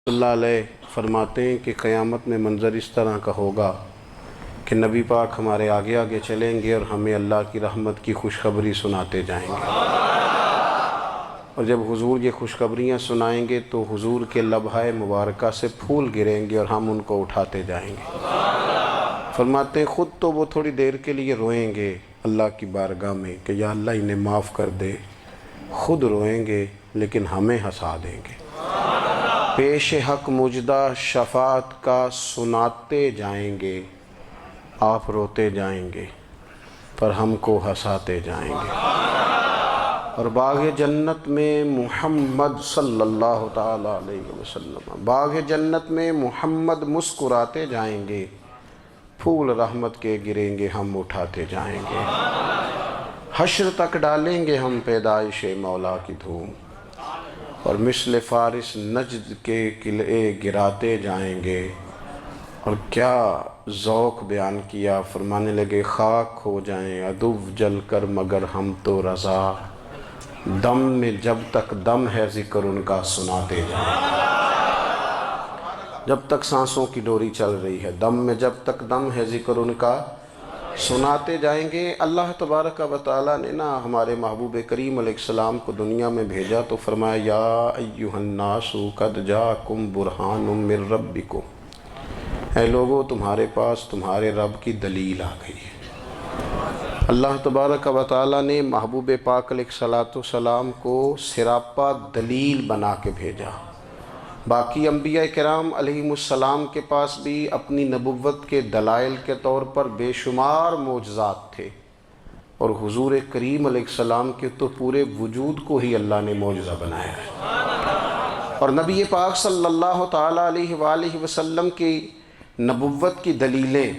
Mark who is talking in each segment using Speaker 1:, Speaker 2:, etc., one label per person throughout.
Speaker 1: اللہ علیہ فرماتے ہیں کہ قیامت میں منظر اس طرح کا ہوگا کہ نبی پاک ہمارے آگے آگے چلیں گے اور ہمیں اللہ کی رحمت کی خوشخبری سناتے جائیں گے، اور جب حضور یہ خوشخبریاں سنائیں گے تو حضور کے لبہائے مبارکہ سے پھول گریں گے اور ہم ان کو اٹھاتے جائیں گے۔ فرماتے ہیں خود تو وہ تھوڑی دیر کے لیے روئیں گے اللہ کی بارگاہ میں کہ یا اللہ انہیں معاف کر دے، خود روئیں گے لیکن ہمیں ہنسا دیں گے۔ پیش حق مجدہ شفاعت کا سناتے جائیں گے، آپ روتے جائیں گے پر ہم کو ہنساتے جائیں گے۔ اور باغ جنت میں محمد صلی اللہ تعالیٰ علیہ وسلم، باغ جنت میں محمد مسکراتے جائیں گے، پھول رحمت کے گریں گے ہم اٹھاتے جائیں گے۔ حشر تک ڈالیں گے ہم پیدائش مولا کی دھوم، اور مثل فارس نجد کے قلعے گراتے جائیں گے۔ اور کیا ذوق بیان کیا، فرمانے لگے خاک ہو جائیں عدو جل کر مگر ہم تو رضا، دم میں جب تک دم ہے ذکر ان کا سناتے جائیں گے۔ جب تک سانسوں کی ڈوری چل رہی ہے، دم میں جب تک دم ہے ذکر ان کا سناتے جائیں گے۔ اللہ تبارک و تعالیٰ نے نا ہمارے محبوب کریم علیہ السلام کو دنیا میں بھیجا تو فرمایا یا ایھا الناس قد جاءکم برہان من ربکم، اے لوگو تمہارے پاس تمہارے رب کی دلیل آ گئی ہے۔ اللہ تبارک و تعالیٰ نے محبوب پاک علیہ السلام کو سراپا دلیل بنا کے بھیجا۔ باقی انبیاء کرام علیہم السلام کے پاس بھی اپنی نبوت کے دلائل کے طور پر بے شمار معجزات تھے، اور حضور کریم علیہ السلام کے تو پورے وجود کو ہی اللہ نے معجزہ بنایا ہے۔ اور نبی پاک صلی اللہ تعالیٰ علیہ وآلہ وسلم کی نبوت کی دلیلیں،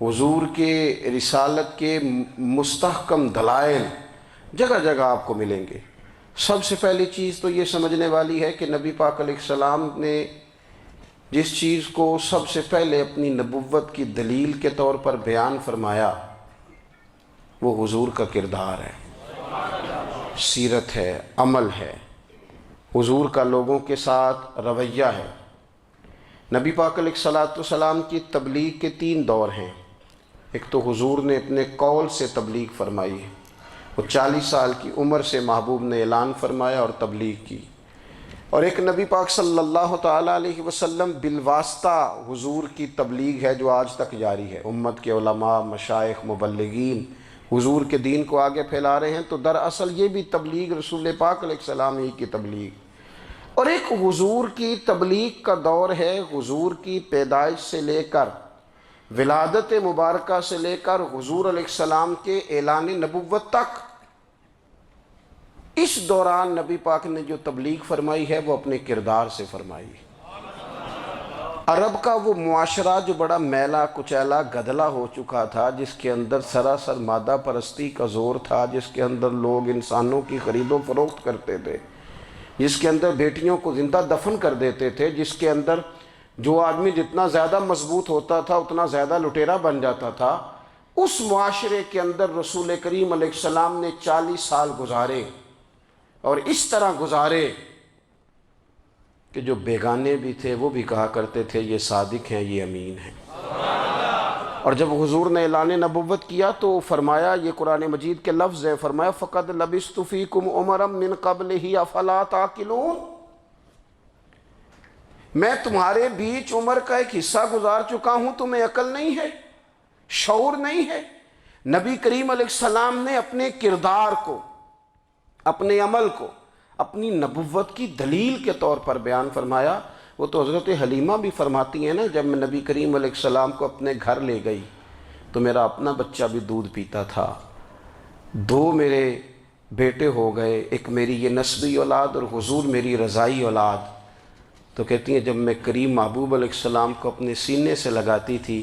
Speaker 1: حضور کے رسالت کے مستحکم دلائل جگہ جگہ آپ کو ملیں گے۔ سب سے پہلی چیز تو یہ سمجھنے والی ہے کہ نبی پاک علیہ السلام نے جس چیز کو سب سے پہلے اپنی نبوت کی دلیل کے طور پر بیان فرمایا وہ حضور کا کردار ہے، سیرت ہے، عمل ہے، حضور کا لوگوں کے ساتھ رویہ ہے۔ نبی پاک علیہ السلام کی تبلیغ کے 3 دور ہیں۔ ایک تو حضور نے اپنے قول سے تبلیغ فرمائی ہے، وہ 40 سال کی عمر سے محبوب نے اعلان فرمایا اور تبلیغ کی۔ اور ایک نبی پاک صلی اللہ تعالیٰ علیہ وسلم بالواسطہ حضور کی تبلیغ ہے جو آج تک جاری ہے۔ امت کے علماء، مشائخ، مبلغین حضور کے دین کو آگے پھیلا رہے ہیں، تو دراصل یہ بھی تبلیغ رسول پاک علیہ السلام ہی کی تبلیغ۔ اور ایک حضور کی تبلیغ کا دور ہے، حضور کی پیدائش سے لے کر ولادت مبارکہ سے لے کر حضور علیہ السلام کے اعلان نبوت تک۔ اس دوران نبی پاک نے جو تبلیغ فرمائی ہے وہ اپنے کردار سے فرمائی ہے۔ عرب کا وہ معاشرہ جو بڑا میلا کچیلا گدلا ہو چکا تھا، جس کے اندر سراسر مادہ پرستی کا زور تھا، جس کے اندر لوگ انسانوں کی خرید و فروخت کرتے تھے، جس کے اندر بیٹیوں کو زندہ دفن کر دیتے تھے، جس کے اندر جو آدمی جتنا زیادہ مضبوط ہوتا تھا اتنا زیادہ لٹیرا بن جاتا تھا، اس معاشرے کے اندر رسول کریم علیہ السلام نے 40 سال گزارے، اور اس طرح گزارے کہ جو بیگانے بھی تھے وہ بھی کہا کرتے تھے یہ صادق ہیں، یہ امین ہیں۔ اور جب حضور نے اعلان نبوت کیا تو فرمایا، یہ قرآن مجید کے لفظ ہے، فرمایا فَقَدْ لَبِثْتُ فِيكُمْ عُمَرًا مِّن قَبْلِهِ أَفَلَا تَعْقِلُونَ، میں تمہارے بیچ عمر کا ایک حصہ گزار چکا ہوں، تمہیں عقل نہیں ہے، شعور نہیں ہے۔ نبی کریم علیہ السلام نے اپنے کردار کو، اپنے عمل کو اپنی نبوت کی دلیل کے طور پر بیان فرمایا۔ وہ تو حضرت حلیمہ بھی فرماتی ہیں نا، جب میں نبی کریم علیہ السلام کو اپنے گھر لے گئی تو میرا اپنا بچہ بھی دودھ پیتا تھا، 2 میرے بیٹے ہو گئے، ایک میری یہ نسبی اولاد اور حضور میری رضائی اولاد۔ تو کہتی ہیں جب میں کریم محبوب علیہ السلام کو اپنے سینے سے لگاتی تھی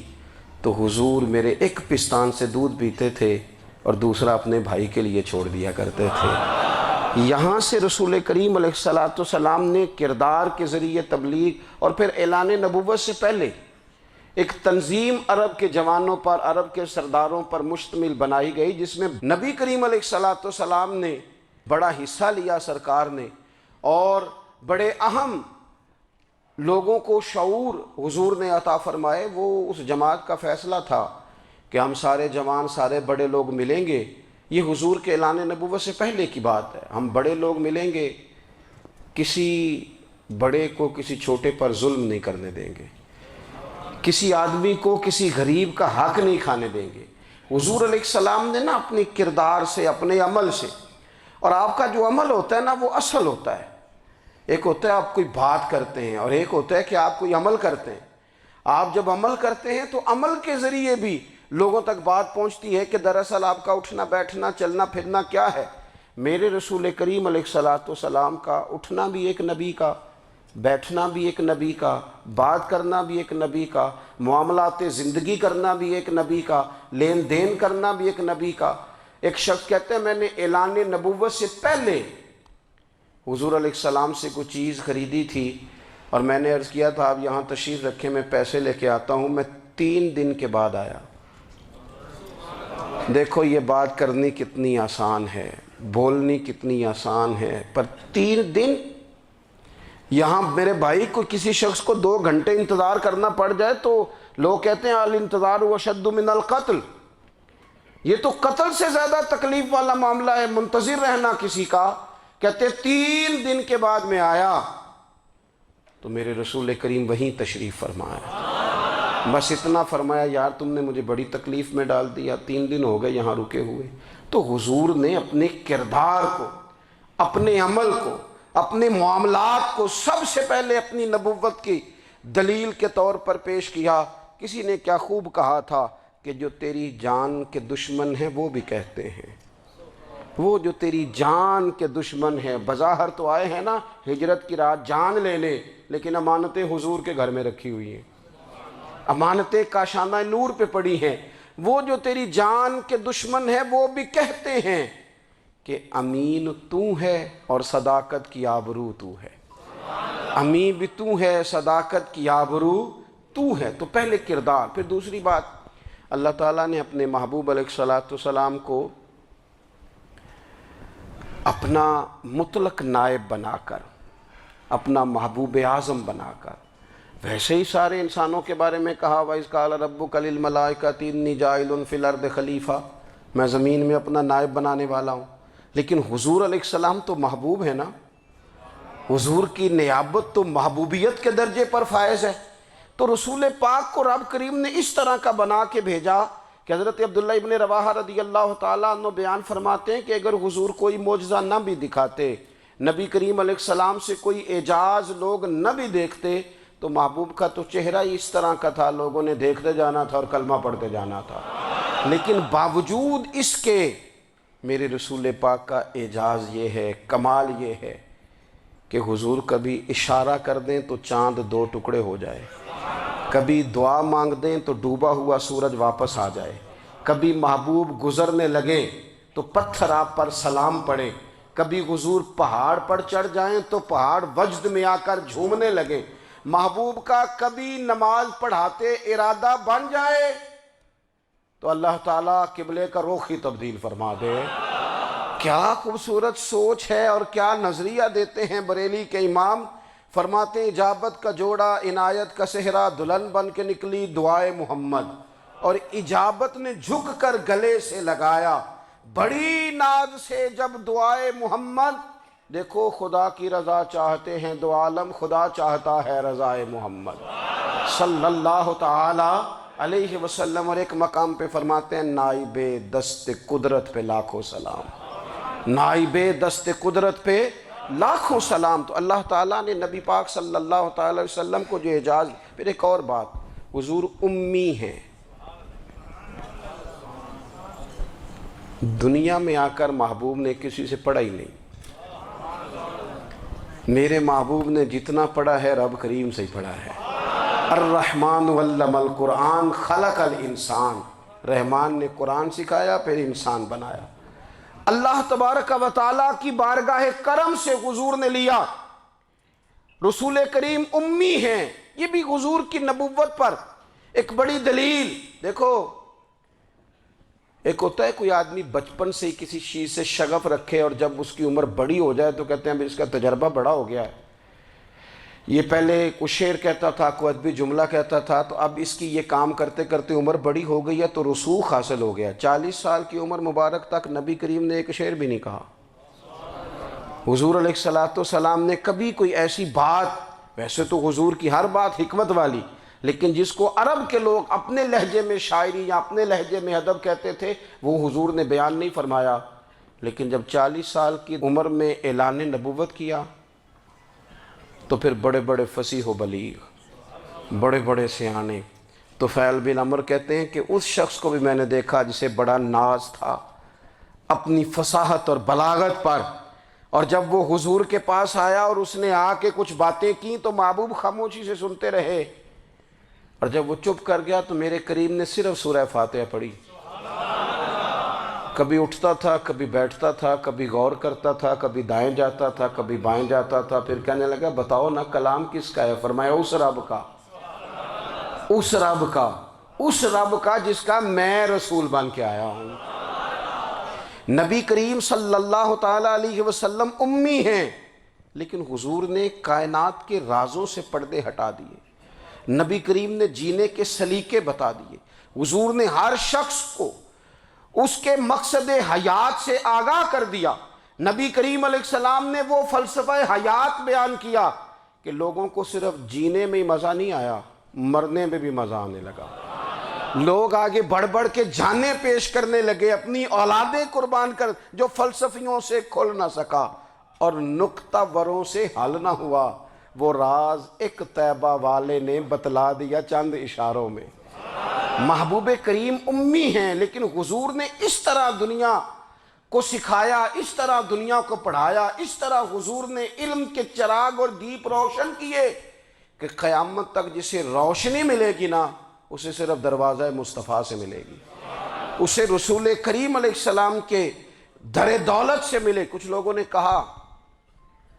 Speaker 1: تو حضور میرے ایک پستان سے دودھ پیتے تھے اور دوسرا اپنے بھائی کے لیے چھوڑ دیا کرتے تھے۔ یہاں سے رسول کریم علیہ السلام نے کردار کے ذریعے تبلیغ، اور پھر اعلان نبوت سے پہلے ایک تنظیم عرب کے جوانوں پر، عرب کے سرداروں پر مشتمل بنائی گئی، جس میں نبی کریم علیہ السلام نے بڑا حصہ لیا سرکار نے، اور بڑے اہم لوگوں کو شعور حضور نے عطا فرمائے، وہ اس جماعت کا فیصلہ تھا کہ ہم سارے جوان، سارے بڑے لوگ ملیں گے۔ یہ حضور کے اعلان نبوت سے پہلے کی بات ہے۔ ہم بڑے لوگ ملیں گے، کسی بڑے کو کسی چھوٹے پر ظلم نہیں کرنے دیں گے، کسی آدمی کو کسی غریب کا حق نہیں کھانے دیں گے۔ حضور علیہ السلام نے نا اپنی کردار سے، اپنے عمل سے، اور آپ کا جو عمل ہوتا ہے نا وہ اصل ہوتا ہے۔ ایک ہوتا ہے آپ کوئی بات کرتے ہیں، اور ایک ہوتا ہے کہ آپ کوئی عمل کرتے ہیں۔ آپ جب عمل کرتے ہیں تو عمل کے ذریعے بھی لوگوں تک بات پہنچتی ہے کہ دراصل آپ کا اٹھنا بیٹھنا چلنا پھرنا کیا ہے۔ میرے رسول کریم علیہ الصلاۃ والسلام کا اٹھنا بھی ایک نبی کا، بیٹھنا بھی ایک نبی کا، بات کرنا بھی ایک نبی کا، معاملات زندگی کرنا بھی ایک نبی کا، لین دین کرنا بھی ایک نبی کا۔ ایک شخص کہتے ہیں میں نے اعلان نبوت سے پہلے حضور علیہ السلام سے کوئی چیز خریدی تھی، اور میں نے عرض کیا تھا آپ یہاں تشریف رکھیں، میں پیسے لے کے آتا ہوں۔ میں 3 دن کے بعد آیا۔ دیکھو یہ بات کرنی کتنی آسان ہے، بولنی کتنی آسان ہے، پر 3 دن یہاں میرے بھائی کو کسی شخص کو 2 گھنٹے انتظار کرنا پڑ جائے تو لوگ کہتے ہیں الانتظار اشد من القتل، یہ تو قتل سے زیادہ تکلیف والا معاملہ ہے منتظر رہنا کسی کا۔ کہتے 3 دن کے بعد میں آیا تو میرے رسول کریم وہیں تشریف فرمایا۔ بس اتنا فرمایا یار تم نے مجھے بڑی تکلیف میں ڈال دیا، 3 دن ہو گئے یہاں رکے ہوئے۔ تو حضور نے اپنے کردار کو، اپنے عمل کو، اپنے معاملات کو سب سے پہلے اپنی نبوت کی دلیل کے طور پر پیش کیا۔ کسی نے کیا خوب کہا تھا کہ جو تیری جان کے دشمن ہیں وہ بھی کہتے ہیں، وہ جو تیری جان کے دشمن ہیں، بظاہر تو آئے ہیں نا ہجرت کی رات جان لینے، لیکن امانتیں حضور کے گھر میں رکھی ہوئی ہیں، امانتیں کاشانہ نور پہ پڑی ہیں۔ وہ جو تیری جان کے دشمن ہیں وہ بھی کہتے ہیں کہ امین تو ہے اور صداقت کی آبرو تو ہے، امین بھی تو ہے، صداقت کی آبرو تو ہے۔ تو پہلے کردار، پھر دوسری بات، اللہ تعالیٰ نے اپنے محبوب علیہ الصلاۃ والسلام کو اپنا مطلق نائب بنا کر، اپنا محبوب اعظم بنا کر، ویسے ہی سارے انسانوں کے بارے میں کہا وَإِذْ قَالَ رَبُّكَ لِلْمَلَائِكَةِ إِنِّي جَاعِلٌ فِي الْأَرْضِ خلیفہ، میں زمین میں اپنا نائب بنانے والا ہوں۔ لیکن حضور علیہ السلام تو محبوب ہے نا، حضور کی نیابت تو محبوبیت کے درجے پر فائز ہے۔ تو رسول پاک کو رب کریم نے اس طرح کا بنا کے بھیجا کہ حضرت عبداللہ ابن رواحہ رضی اللہ تعالیٰ عنہ بیان فرماتے ہیں کہ اگر حضور کوئی معجزہ نہ بھی دکھاتے، نبی کریم علیہ السلام سے کوئی اعجاز لوگ نہ بھی دیکھتے، تو محبوب کا تو چہرہ ہی اس طرح کا تھا، لوگوں نے دیکھتے جانا تھا اور کلمہ پڑھتے جانا تھا۔ لیکن باوجود اس کے میرے رسول پاک کا اعجاز یہ ہے، کمال یہ ہے کہ حضور کبھی اشارہ کر دیں تو چاند 2 ٹکڑے ہو جائے، کبھی دعا مانگ دیں تو ڈوبا ہوا سورج واپس آ جائے، کبھی محبوب گزرنے لگیں تو پتھر آپ پر سلام پڑے، کبھی حضور پہاڑ پر چڑھ جائیں تو پہاڑ وجد میں آ کر جھومنے لگیں، محبوب کا کبھی نماز پڑھاتے ارادہ بن جائے تو اللہ تعالیٰ قبلے کا رخ ہی تبدیل فرما دے۔ کیا خوبصورت سوچ ہے اور کیا نظریہ دیتے ہیں بریلی کے امام۔ فرماتے ہیں اجابت کا جوڑا عنایت کا صحرا، دلہن بن کے نکلی دعائے محمد، اور اجابت نے جھک کر گلے سے لگایا بڑی ناز سے جب دعائے محمد۔ دیکھو خدا کی رضا چاہتے ہیں دو عالم، خدا چاہتا ہے رضائے محمد صلی اللہ تعالی علیہ وسلم۔ اور ایک مقام پہ فرماتے ہیں نائب دست قدرت پہ لاکھوں سلام، نائب دست قدرت پہ لاکھوں سلام۔ تو اللہ تعالیٰ نے نبی پاک صلی اللہ تعالی علیہ وسلم کو جو اعجاز۔ پھر ایک اور بات، حضور امی ہیں، دنیا میں آ کر محبوب نے کسی سے پڑھا ہی نہیں۔ میرے محبوب نے جتنا پڑھا ہے رب کریم سے ہی پڑھا ہے۔ الرحمن علم القرآن خلق الانسان، رحمان نے قرآن سکھایا پھر انسان بنایا۔ اللہ تبارک و تعالیٰ کی بارگاہ کرم سے حضور نے لیا۔ رسول کریم امی ہیں، یہ بھی حضور کی نبوت پر ایک بڑی دلیل۔ دیکھو ایک ہوتا ہے کوئی آدمی بچپن سے ہی کسی چیز سے شغف رکھے اور جب اس کی عمر بڑی ہو جائے تو کہتے ہیں اس کا تجربہ بڑا ہو گیا ہے۔ یہ پہلے کچھ شعر کہتا تھا، کوئی ادبی جملہ کہتا تھا، تو اب اس کی یہ کام کرتے کرتے عمر بڑی ہو گئی ہے تو رسوخ حاصل ہو گیا۔ 40 سال کی عمر مبارک تک نبی کریم نے ایک شعر بھی نہیں کہا۔ حضور علیہ السلام نے کبھی کوئی ایسی بات، ویسے تو حضور کی ہر بات حکمت والی، لیکن جس کو عرب کے لوگ اپنے لہجے میں شاعری یا اپنے لہجے میں ادب کہتے تھے، وہ حضور نے بیان نہیں فرمایا۔ لیکن جب 40 سال کی عمر میں اعلان نبوت کیا تو پھر بڑے بڑے فصیح و بلیغ، بڑے بڑے سیانے طفیل بن عمر کہتے ہیں کہ اس شخص کو بھی میں نے دیکھا جسے بڑا ناز تھا اپنی فصاحت اور بلاغت پر، اور جب وہ حضور کے پاس آیا اور اس نے آ کے کچھ باتیں کی تو محبوب خاموشی سے سنتے رہے، اور جب وہ چپ کر گیا تو میرے کریم نے صرف سورہ فاتحہ پڑھی۔ کبھی اٹھتا تھا، کبھی بیٹھتا تھا، کبھی غور کرتا تھا، کبھی دائیں جاتا تھا، کبھی بائیں جاتا تھا، پھر کہنے لگا بتاؤ نا کلام کس کا ہے؟ فرمایا اس رب کا، اس رب کا، اس رب کا جس کا میں رسول بن کے آیا ہوں۔ نبی کریم صلی اللہ تعالیٰ علیہ وسلم امی ہیں، لیکن حضور نے کائنات کے رازوں سے پردے ہٹا دیے، نبی کریم نے جینے کے سلیقے بتا دیے، حضور نے ہر شخص کو اس کے مقصد حیات سے آگاہ کر دیا۔ نبی کریم علیہ السلام نے وہ فلسفہ حیات بیان کیا کہ لوگوں کو صرف جینے میں ہی مزہ نہیں آیا، مرنے میں بھی مزہ آنے لگا۔ لوگ آگے بڑھ بڑھ کے جانیں پیش کرنے لگے، اپنی اولادیں قربان کر، جو فلسفیوں سے کھل نہ سکا اور نکتہ وروں سے حل نہ ہوا، وہ راز ایک طیبہ والے نے بتلا دیا چند اشاروں میں۔ محبوب کریم امی ہیں، لیکن حضور نے اس طرح دنیا کو سکھایا، اس طرح دنیا کو پڑھایا، اس طرح حضور نے علم کے چراغ اور دیپ روشن کیے کہ قیامت تک جسے روشنی ملے گی نا، اسے صرف دروازہ مصطفیٰ سے ملے گی، اسے رسول کریم علیہ السلام کے در دولت سے ملے۔ کچھ لوگوں نے کہا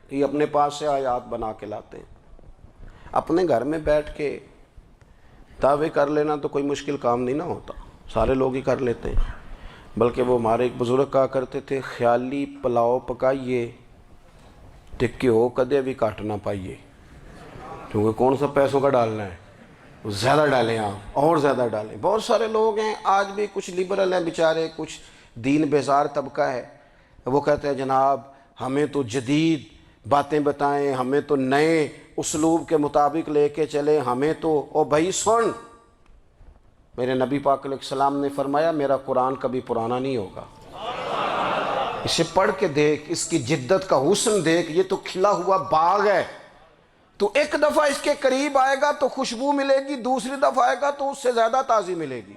Speaker 1: کہ اپنے پاس سے آیات بنا کے لاتے ہیں، اپنے گھر میں بیٹھ کے دعوے کر لینا تو کوئی مشکل کام نہیں نہ ہوتا، سارے لوگ ہی کر لیتے ہیں۔ بلکہ وہ ہمارے ایک بزرگ کہا کرتے تھے، خیالی پلاؤ پکائیے تے گھیو کدے بھی کٹ نہ پائیے، کیونکہ کون سا پیسوں کا ڈالنا ہے، زیادہ ڈالیں آپ اور زیادہ ڈالیں۔ بہت سارے لوگ ہیں آج بھی، کچھ لبرل ہیں بیچارے، کچھ دین بیزار طبقہ ہے، وہ کہتے ہیں جناب ہمیں تو جدید باتیں بتائیں، ہمیں تو نئے اسلوب کے مطابق لے کے چلیں، ہمیں تو او بھائی سن، میرے نبی پاک علیہ السلام نے فرمایا میرا قرآن کبھی پرانا نہیں ہوگا، اسے پڑھ کے دیکھ، اس کی جدت کا حسن دیکھ، یہ تو کھلا ہوا باغ ہے، تو ایک دفعہ اس کے قریب آئے گا تو خوشبو ملے گی، دوسری دفعہ آئے گا تو اس سے زیادہ تازی ملے گی،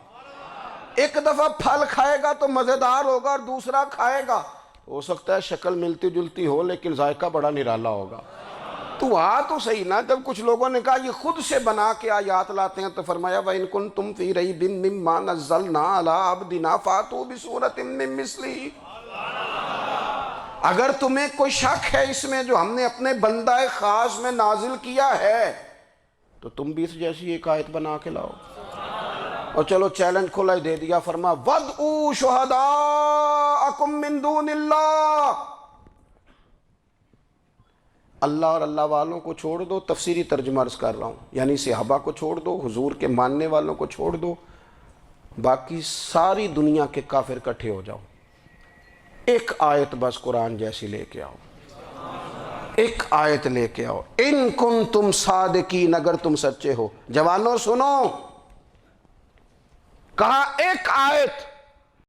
Speaker 1: ایک دفعہ پھل کھائے گا تو مزیدار ہوگا اور دوسرا کھائے گا ہو سکتا ہے شکل ملتی جلتی ہو لیکن ذائقہ بڑا نرالا ہوگا۔ تو تو صحیح نا، جب کچھ لوگوں نے کہا یہ خود سے بنا کے آیات لاتے ہیں تو فرمایا وَإِن كُنتُمْ فِي رَيْبٍ مِّمَّا نَزَّلْنَا عَلَىٰ عَبْدِنَا فَأْتُوا بِسُورَةٍ مِّن مِّثْلِهِ، اگر تمہیں کوئی شک ہے اس میں جو ہم نے اپنے بندہ خاص میں نازل کیا ہے تو تم بھی اس جیسی ایک آیت بنا کے لاؤ۔ اور چلو چیلنج کھلا ہی دے دیا، فرما وَادْعُوا شُهَدَاءَكُم مِّن دُونِ اللَّهِ، اللہ اور اللہ والوں کو چھوڑ دو، تفسیری ترجمہ عرض کر رہا ہوں، یعنی صحابہ کو چھوڑ دو، حضور کے ماننے والوں کو چھوڑ دو، باقی ساری دنیا کے کافر اکٹھے ہو جاؤ، ایک آیت بس قرآن جیسی لے کے آؤ، ایک آیت لے کے آؤ، ان کنتم صادقین، اگر تم سچے ہو۔ جوانوں سنو، کہا ایک آیت